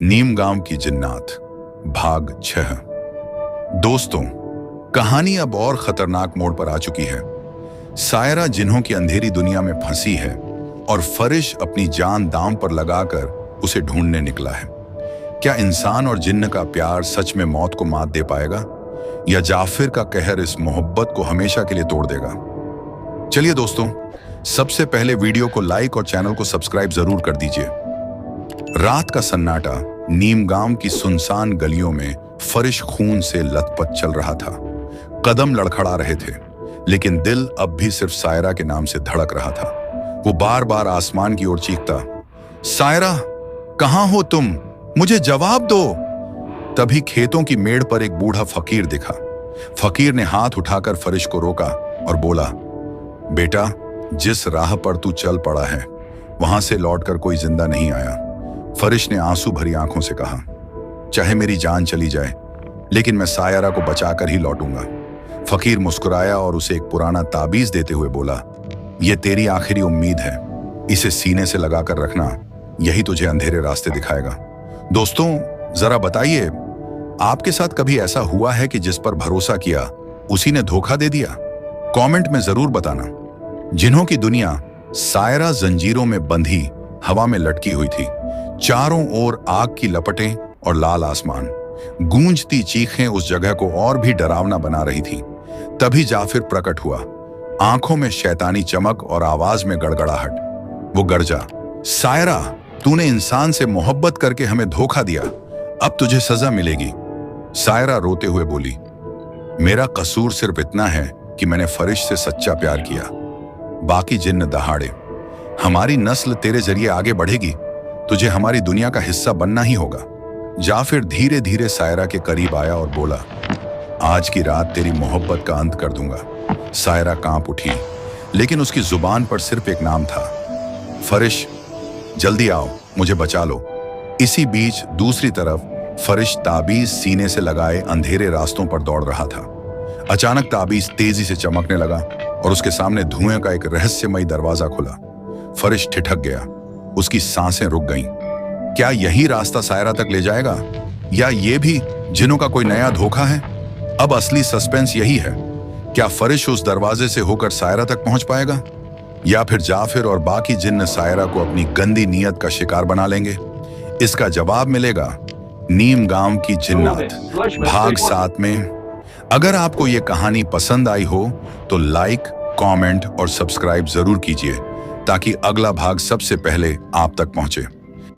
नीम गांव की जिन्नात भाग 6। दोस्तों, कहानी अब और खतरनाक मोड़ पर आ चुकी है। सायरा जिन्हों की अंधेरी दुनिया में फंसी है और फरिश अपनी जान दांव पर लगाकर उसे ढूंढने निकला है। क्या इंसान और जिन्न का प्यार सच में मौत को मात दे पाएगा, या जाफिर का कहर इस मोहब्बत को हमेशा के लिए तोड़ देगा? चलिए दोस्तों, सबसे पहले वीडियो को लाइक और चैनल को सब्सक्राइब जरूर कर दीजिए। रात का सन्नाटा नीम गांव की सुनसान गलियों में फरिश खून से लथपथ चल रहा था। कदम लड़खड़ा रहे थे, लेकिन दिल अब भी सिर्फ सायरा के नाम से धड़क रहा था। वो बार बार आसमान की ओर चीखता, सायरा, कहां हो तुम? मुझे जवाब दो। तभी खेतों की मेड़ पर एक बूढ़ा फकीर दिखा। फकीर ने हाथ उठाकर फरिश को रोका और बोला, बेटा, जिस राह पर तू चल पड़ा है वहां से लौटकर कोई जिंदा नहीं आया। फरिश ने आंसू भरी आंखों से कहा, चाहे मेरी जान चली जाए, लेकिन मैं सायरा को बचाकर ही लौटूंगा। फकीर मुस्कुराया और उसे एक पुराना ताबीज देते हुए बोला, यह तेरी आखिरी उम्मीद है, इसे सीने से लगाकर रखना, यही तुझे अंधेरे रास्ते दिखाएगा। दोस्तों, जरा बताइए, आपके साथ कभी ऐसा हुआ है कि जिस पर भरोसा किया उसी ने धोखा दे दिया? कमेंट में जरूर बताना। जिन्हों की दुनिया सायरा जंजीरों में बंधी हवा में लटकी हुई थी। चारों ओर आग की लपटें और लाल आसमान। गूंजती चीखें उस जगह को और भी डरावना बना रही थी। तभी जाफिर प्रकट हुआ, आंखों में शैतानी चमक और आवाज में गड़गड़ाहट। वो गरजा, सायरा, तूने इंसान से मोहब्बत करके हमें धोखा दिया, अब तुझे सजा मिलेगी। सायरा रोते हुए बोली, मेरा कसूर सिर्फ इतना है कि मैंने फरिश से सच्चा प्यार किया। बाकी जिन्न दहाड़े। हमारी नस्ल तेरे जरिए आगे बढ़ेगी, तुझे हमारी दुनिया का हिस्सा बनना ही होगा। जाफिर धीरे धीरे सायरा के करीब आया और बोला, आज की रात तेरी मोहब्बत का अंत कर दूंगा। सायरा कांप उठी, लेकिन उसकी जुबान पर सिर्फ एक नाम था, फरिश, जल्दी आओ, मुझे बचा लो। इसी बीच दूसरी तरफ फरिश ताबीज सीने से लगाए अंधेरे रास्तों पर दौड़ रहा था। अचानक ताबीज तेजी से चमकने लगा और उसके सामने धुएं का एक रहस्यमयी दरवाजा खुला। फरिश ठिठक गया, उसकी सांसें रुक गईं। क्या यही रास्ता सायरा तक ले जाएगा, या ये भी जिन्हों का कोई नया धोखा है? अब असली सस्पेंस यही है, क्या फरिश उस दरवाजे से होकर सायरा तक पहुंच पाएगा, या फिर जाफिर और बाकी जिन्न सायरा को अपनी गंदी नीयत का शिकार बना लेंगे? इसका जवाब मिलेगा नीम गांव की जिन्नात भाग 7 में। अगर आपको ये कहानी पसंद आई हो तो लाइक, कमेंट और सब्सक्राइब जरूर कीजिए, ताकि अगला भाग सबसे पहले आप तक पहुंचे।